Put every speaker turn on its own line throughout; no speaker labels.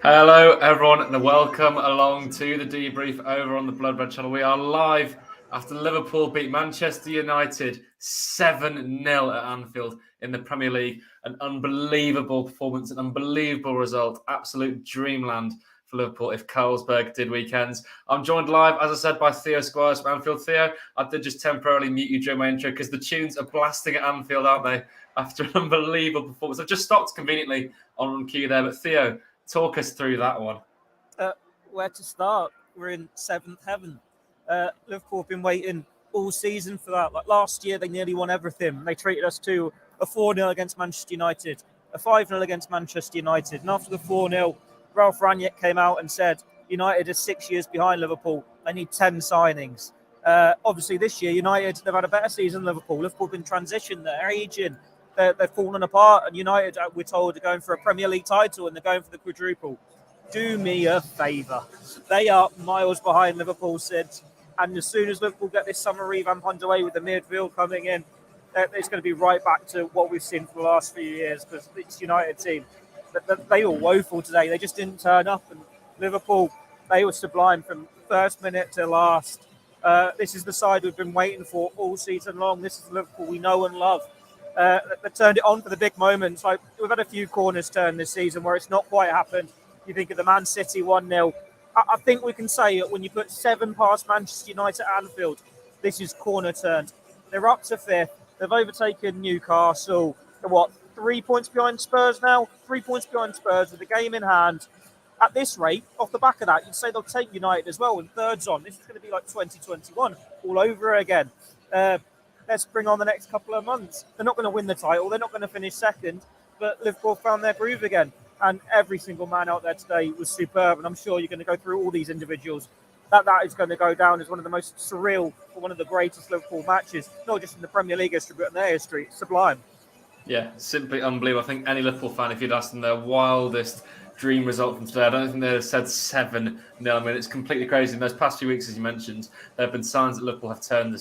Hello, everyone, and welcome along to the debrief over on the Blood Red channel. We are live after Liverpool beat Manchester United 7-0 at Anfield in the Premier League. An unbelievable performance, an unbelievable result, absolute dreamland for Liverpool if Carlsberg did weekends. I'm joined live, as I said, by Theo Squires from Anfield. Theo, I did just temporarily mute you during my intro because the tunes are blasting at Anfield, aren't they? After an unbelievable performance. I've just stopped conveniently on cue there, but Theo, talk us through that one.
Where to start? We're in seventh heaven. Liverpool have been waiting all season for that. Like last year, they nearly won everything. They treated us to a 4-0 against Manchester United, a 5-0 against Manchester United. And after the 4-0, Ralph Rangnick came out and said, United are 6 years behind Liverpool. They need 10 signings. Obviously, this year, United, they've had a better season than Liverpool. Liverpool have been transitioned. They're aging. They've fallen apart. And United, we're told, are going for a Premier League title and they're going for the quadruple. Do me a favour. They are miles behind Liverpool, Sid. And as soon as Liverpool get this summer revamp underway with the midfield coming in, it's going to be right back to what we've seen for the last few years because it's United team. They were woeful today. They just didn't turn up. And Liverpool, they were sublime from first minute to last. This is the side we've been waiting for all season long. This is Liverpool we know and love. They turned it on for the big moments. Like we've had a few corners turned this season where it's not quite happened. You think of the Man City 1-0. I think we can say that when you put 7 past Manchester United at Anfield, this is corner turned. They're up to 5th. They've overtaken Newcastle. They're 3 points behind Spurs now? 3 points behind Spurs with the game in hand. At this rate, off the back of that, you'd say they'll take United as well with thirds on. This is going to be like 2021 all over again. Let's bring on the next couple of months. They're not going to win the title. They're not going to finish second. But Liverpool found their groove again. And every single man out there today was superb. And I'm sure you're going to go through all these individuals. That is going to go down as one of the most surreal, or one of the greatest Liverpool matches, not just in the Premier League history, but in their history. It's sublime.
Yeah, simply unbelievable. I think any Liverpool fan, if you'd asked them their wildest dream result from today, I don't think they'd have said 7-0. I mean, it's completely crazy. In those past few weeks, as you mentioned, there have been signs that Liverpool have turned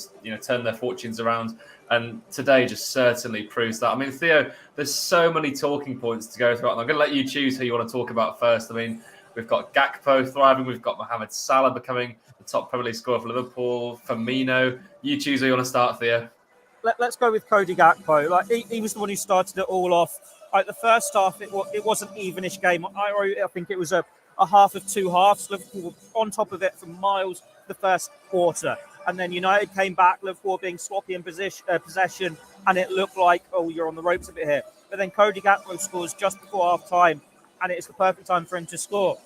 their fortunes around. And today just certainly proves that. I mean, Theo, there's so many talking points to go through. And I'm going to let you choose who you want to talk about first. I mean, we've got Gakpo thriving. We've got Mohamed Salah becoming the top Premier League scorer for Liverpool. Firmino. You choose who you want to start, Theo.
Let's go with Cody Gakpo. Like he was the one who started it all off. Like the first half, it was an evenish game. I think it was a half of two halves. Liverpool were on top of it for miles the first quarter. And then United came back, Liverpool being sloppy in possession, and it looked like, you're on the ropes a bit here. But then Cody Gakpo scores just before half-time, and it's the perfect time for him to score.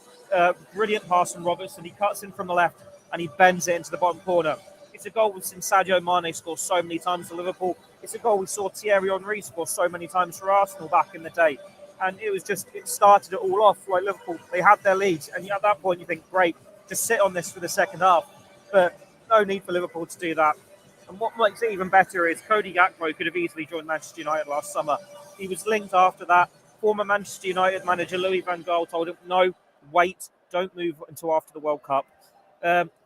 Brilliant pass from Robertson. He cuts in from the left, and he bends it into the bottom corner. It's a goal we've seen Sadio Mane score so many times for Liverpool. It's a goal we saw Thierry Henry score so many times for Arsenal back in the day. And it started it all off. Like Liverpool, they had their lead, and at that point you think, great, just sit on this for the second half. But no need for Liverpool to do that. And what makes it even better is Cody Gakpo could have easily joined Manchester United last summer. He was linked after that. Former Manchester United manager Louis van Gaal told him, no, wait, don't move until after the World Cup.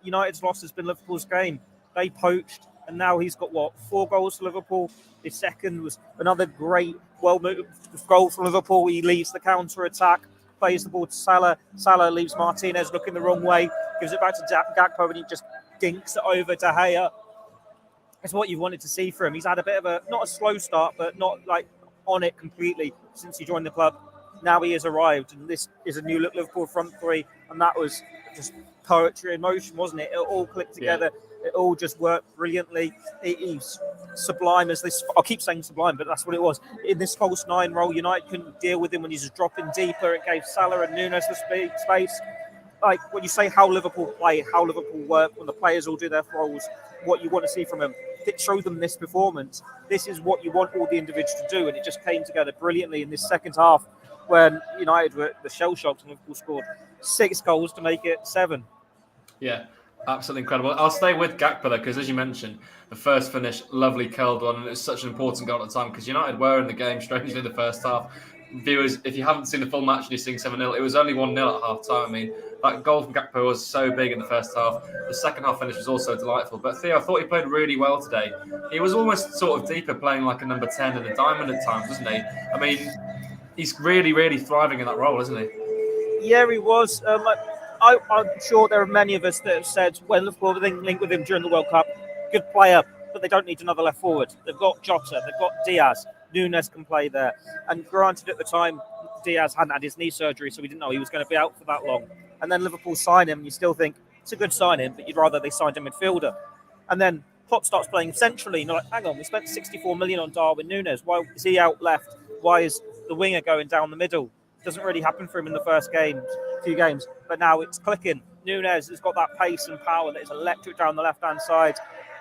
United's loss has been Liverpool's game. They poached, and now he's got, 4 goals for Liverpool. His second was another great, well-moved goal for Liverpool. He leads the counter-attack, plays the ball to Salah. Salah leaves Martinez looking the wrong way, gives it back to Gakpo, and he just dinks it over to Gea. It's what you wanted to see from him. He's had a bit of not a slow start, but not like on it completely since he joined the club. Now he has arrived, and this is a new look Liverpool front three, and that was just poetry in motion, wasn't it? It all clicked together. Yeah. It all just worked brilliantly. He's sublime as this. I keep saying sublime, but that's what it was. In this false 9 role, United couldn't deal with him when he's just dropping deeper. It gave Salah and Nunez the space. Like when you say how Liverpool play, how Liverpool work, when the players all do their roles, what you want to see from them, it showed them this performance. This is what you want all the individuals to do, and it just came together brilliantly in this second half when United were the shell shocked and Liverpool scored 6 goals to make it 7.
Yeah, absolutely incredible. I'll stay with Gakpo though, because as you mentioned, the first finish, lovely curled one, and it was such an important goal at the time because United were in the game strangely in the first half. viewers, if you haven't seen the full match and you're seeing 7-0, it was only 1-0 at half time. I mean, that goal from Gakpo was so big in the first half. The second half finish was also delightful. But Theo, I thought he played really well today. He was almost sort of deeper, playing like a number 10 in the diamond at times, wasn't he? I mean, he's really, really thriving in that role, isn't he?
Yeah, he was. I'm sure there are many of us that have said when Liverpool linked with him during the World Cup, good player, but they don't need another left forward. They've got Jota, they've got Diaz, Nunez can play there. And granted, at the time, Diaz hadn't had his knee surgery, so we didn't know he was going to be out for that long. And then Liverpool sign him, and you still think it's a good signing, but you'd rather they signed a midfielder. And then Klopp starts playing centrally, and you're like, hang on, we spent 64 million on Darwin Nunez. Why is he out left? Why is the winger going down the middle? It doesn't really happen for him in the first few games, but now it's clicking. Nunez has got that pace and power that is electric down the left-hand side,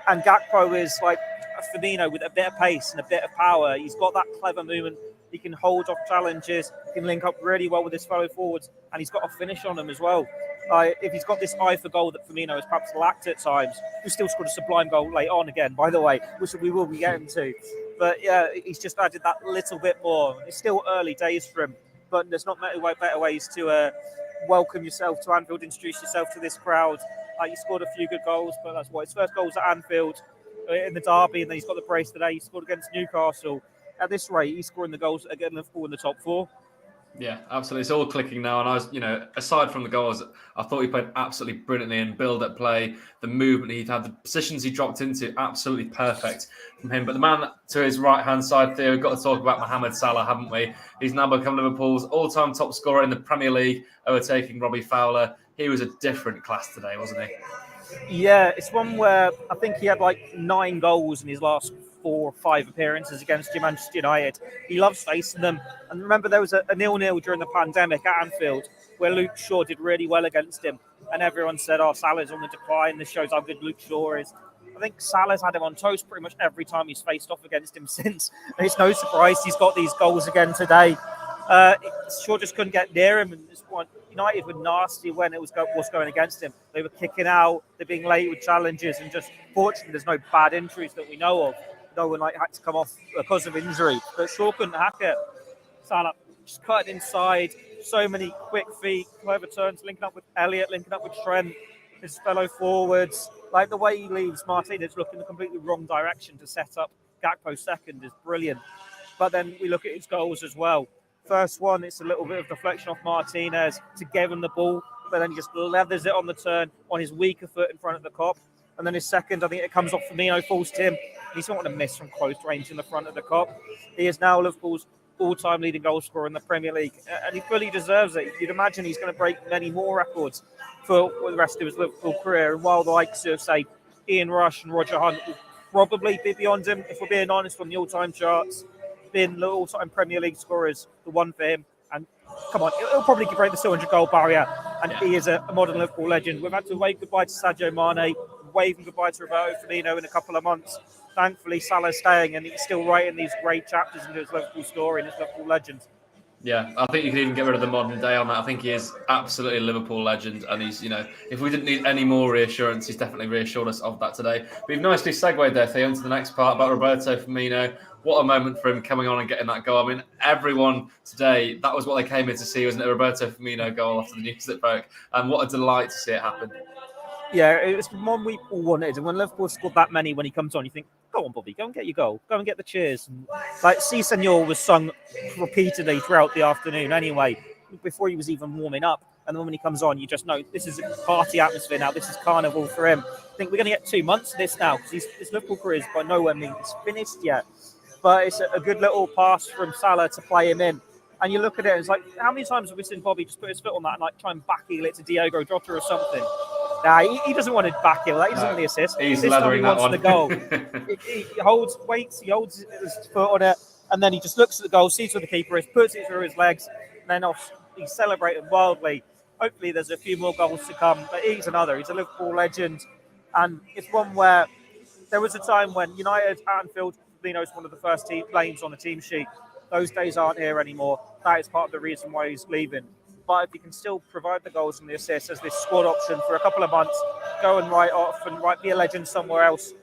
and Gakpo is like a Firmino with a bit of pace and a bit of power. He's got that clever movement. He can hold off challenges. He can link up really well with his fellow forwards, and he's got a finish on him as well. If he's got this eye for goal that Firmino has perhaps lacked at times, who still scored a sublime goal late on again, by the way, which we will be getting to. But yeah, he's just added that little bit more. It's still early days for him, but there's not many better ways to welcome yourself to Anfield, introduce yourself to this crowd. He scored a few good goals, but that's what his first goals at Anfield in the derby, and then he's got the brace today. He scored against Newcastle. At this rate, he's scoring the goals against Liverpool in the top four.
Yeah, absolutely. It's all clicking now. And I was, aside from the goals, I thought he played absolutely brilliantly in build-up play, the movement he'd had, the positions he dropped into, absolutely perfect from him. But the man to his right-hand side, Theo, we've got to talk about Mohamed Salah, haven't we? He's now become Liverpool's all-time top scorer in the Premier League, overtaking Robbie Fowler. He was a different class today, wasn't he?
Yeah, it's one where I think he had like 9 goals in his last 4 or 5 appearances against Manchester United. He loves facing them. And remember, there was a 0-0 during the pandemic at Anfield where Luke Shaw did really well against him. And everyone said, Salah's on the decline. This shows how good Luke Shaw is. I think Salah's had him on toast pretty much every time he's faced off against him since. And it's no surprise he's got these goals again today. Shaw just couldn't get near him. And United were nasty when it was going against him. They were kicking out, they're being late with challenges, and just fortunately there's no bad injuries that we know of. No one had to come off because of injury, but Shaw couldn't hack it. Salah just cut inside, so many quick feet, clever turns, linking up with Elliott, linking up with Trent, his fellow forwards. Like the way he leaves Martinez looking the completely wrong direction to set up Gakpo second is brilliant. But then we look at his goals as well. First one, it's a little bit of deflection off Martinez to give him the ball, but then he just leathers it on the turn on his weaker foot in front of the Kop. And then his second, I think it comes off Firmino, falls to him. He's not going to miss from close range in the front of the Kop. He is now Liverpool's all-time leading goal scorer in the Premier League, and he fully deserves it. You'd imagine he's going to break many more records for the rest of his Liverpool career. And while the likes of, say, Ian Rush and Roger Hunt will probably be beyond him, if we're being honest, from the all-time charts, being the all-time Premier League scorers, the one for him. And come on, he'll probably break the 200-goal barrier. And he is a modern Liverpool legend. We've had to wave goodbye to Sadio Mane, waving goodbye to Roberto Firmino in a couple of months. Thankfully, Salah's staying, and he's still writing these great chapters into his Liverpool story and his Liverpool legend.
Yeah, I think you could even get rid of the modern day on that. I think he is absolutely a Liverpool legend, and he's, if we didn't need any more reassurance, he's definitely reassured us of that today. We've nicely segued there, Theo, into the next part about Roberto Firmino. What a moment for him coming on and getting that goal. I mean, everyone today, that was what they came in to see, wasn't it? A Roberto Firmino goal after the news that broke, and what a delight to see it happen.
Yeah, it was one we all wanted, and when Liverpool scored that many when he comes on, you think, go on, Bobby, go and get your goal. Go and get the cheers. And, Si Senor was sung repeatedly throughout the afternoon anyway, before he was even warming up. And then when he comes on, you just know this is a party atmosphere now. This is carnival for him. I think we're going to get 2 months of this now, because his Liverpool career is by nowhere means finished yet. But it's a good little pass from Salah to play him in. And you look at it, it's like, how many times have we seen Bobby just put his foot on that and try and backheel it to Diogo Jota or something? Nah, he doesn't want to backheel that. He doesn't want the assist.
He's
this time he wants
that
the goal. he holds his foot on it, and then he just looks at the goal, sees where the keeper is, puts it through his legs, and then he's celebrating wildly. Hopefully there's a few more goals to come, but he's another. He's a Liverpool legend, and it's one where there was a time when United at Anfield, Firmino's one of the first names on the team sheet. Those days aren't here anymore. That is part of the reason why he's leaving. But if he can still provide the goals and the assists as this squad option for a couple of months, go and write off and be a legend somewhere else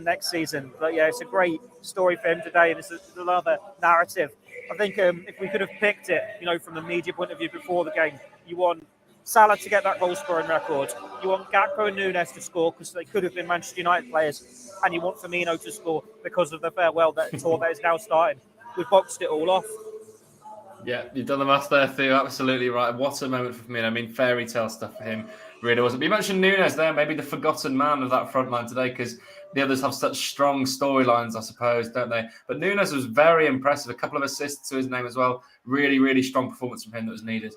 next season. But yeah, it's a great story for him today, and it's another narrative I think if we could have picked it, from the media point of view before the game, you want Salah to get that goal scoring record. You want Gakpo and Nunez to score because they could have been Manchester United players, and you want Firmino to score because of the farewell tour that is now starting. We've boxed it all off.
Yeah, you've done the maths there, Theo. Absolutely right. What a moment for Firmino. I mean, fairy tale stuff for him. Really wasn't. But you mentioned Nunez there, maybe the forgotten man of that front line today, because the others have such strong storylines, I suppose, don't they? But Nunez was very impressive. A couple of assists to his name as well. Really, really strong performance from him that was needed.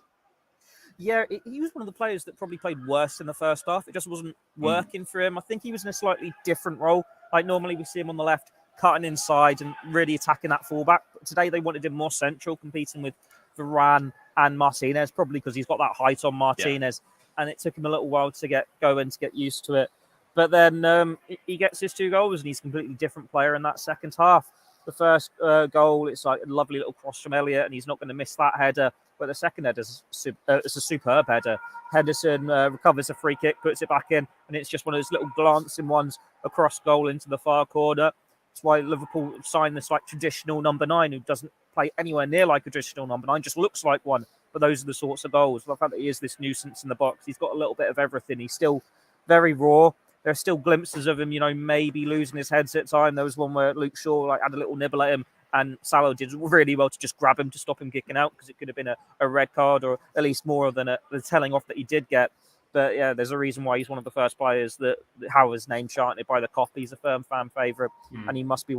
Yeah, he was one of the players that probably played worse in the first half. It just wasn't working for him. I think he was in a slightly different role. Like normally we see him on the left, cutting inside and really attacking that fullback. But today they wanted him more central, competing with Varane and Martinez, probably because he's got that height on Martinez. Yeah. And it took him a little while to get going, to get used to it. But then he gets his 2 goals and he's a completely different player in that second half. The first goal, it's like a lovely little cross from Elliott and he's not going to miss that header. But the second header is it's a superb header. Henderson recovers a free kick, puts it back in, and it's just one of those little glancing ones across goal into the far corner. That's why Liverpool signed this like traditional number 9 who doesn't play anywhere near like a traditional number 9, just looks like one. But those are the sorts of goals. The fact that he is this nuisance in the box, he's got a little bit of everything. He's still very raw. There's still glimpses of him, maybe losing his heads at time. There was one where Luke Shaw had a little nibble at him. And Salah did really well to just grab him to stop him kicking out because it could have been a red card or at least more than the telling off that he did get. But yeah, there's a reason why he's one of the first players that how his name chanted by the coffee. He's a firm fan favourite. And he must be,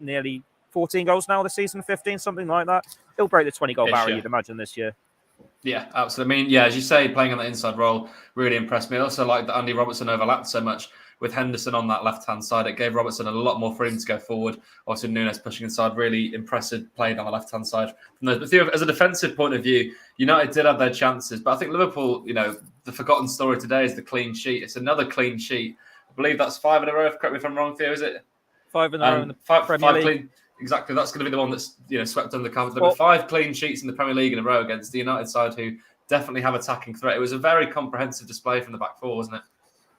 nearly 14 goals now this season, 15, something like that. He'll break the 20-goal barrier, you'd imagine, this year.
Yeah, absolutely. I mean, as you say, playing on that inside role really impressed me. I also like that Andy Robertson overlapped so much with Henderson on that left-hand side. It gave Robertson a lot more freedom to go forward. Also, Nunez pushing inside, really impressive playing on the left-hand side. But as a defensive point of view, United did have their chances. But I think Liverpool, the forgotten story today is the clean sheet. It's another clean sheet. I believe that's 5 in a row. Correct me if I'm wrong, Theo, is it?
5 in a row in the Premier League.
Clean. Exactly. That's going to be the one that's swept under the carpet. There were 5 clean sheets in the Premier League in a row against the United side who definitely have attacking threat. It was a very comprehensive display from the back four, wasn't it?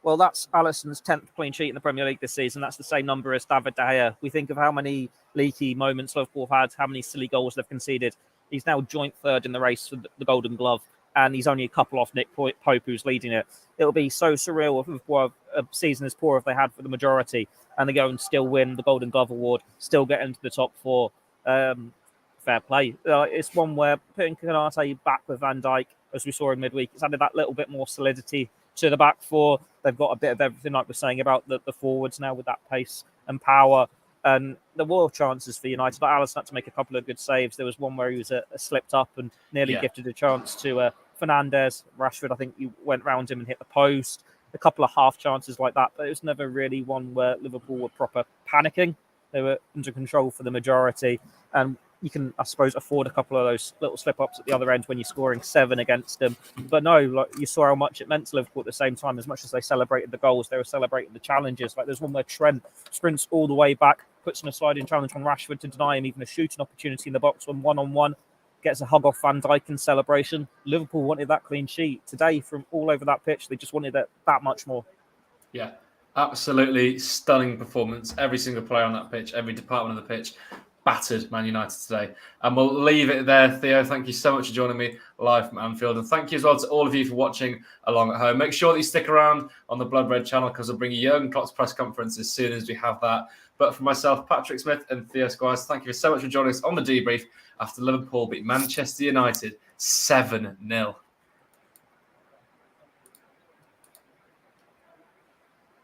Well, that's Alisson's 10th clean sheet in the Premier League this season. That's the same number as David De Gea. We think of how many leaky moments Liverpool have had, how many silly goals they've conceded. He's now joint 3rd in the race for the Golden Glove, and he's only a couple off Nick Pope, who's leading it. It'll be so surreal if a season as poor as they had for the majority, and they go and still win the Golden Glove award, still get into the top 4. Fair play. It's one where putting Konate back with Van Dijk, as we saw in midweek, it's added that little bit more solidity to the back 4. They've got a bit of everything, like we're saying about the forwards now with that pace and power. And there were chances for United. Like Alisson had to make a couple of good saves. There was one where he was slipped up and nearly gifted a chance to Fernandes. Rashford, I think, he went round him and hit the post. A couple of half chances like that. But it was never really one where Liverpool were proper panicking. They were under control for the majority. And you can, I suppose, afford a couple of those little slip-ups at the other end when you're scoring 7 against them. But no, you saw how much it meant to Liverpool at the same time. As much as they celebrated the goals, they were celebrating the challenges. Like there's one where Trent sprints all the way back, puts in a sliding challenge on Rashford to deny him even a shooting opportunity in the box when one-on-one, gets a hug off Van Dijk in celebration. Liverpool wanted that clean sheet. Today, from all over that pitch, they just wanted it that much more.
Yeah, absolutely stunning performance. Every single player on that pitch, every department of the pitch, battered Man United today. And we'll leave it there, Theo. Thank you so much for joining me live from Anfield. And thank you as well to all of you for watching along at home. Make sure that you stick around on the Blood Red channel because we'll bring you Jurgen Klopp's press conference as soon as we have that. But for myself, Patrick Smith and Theo Squires, thank you so much for joining us on the debrief after Liverpool beat Manchester United 7-0.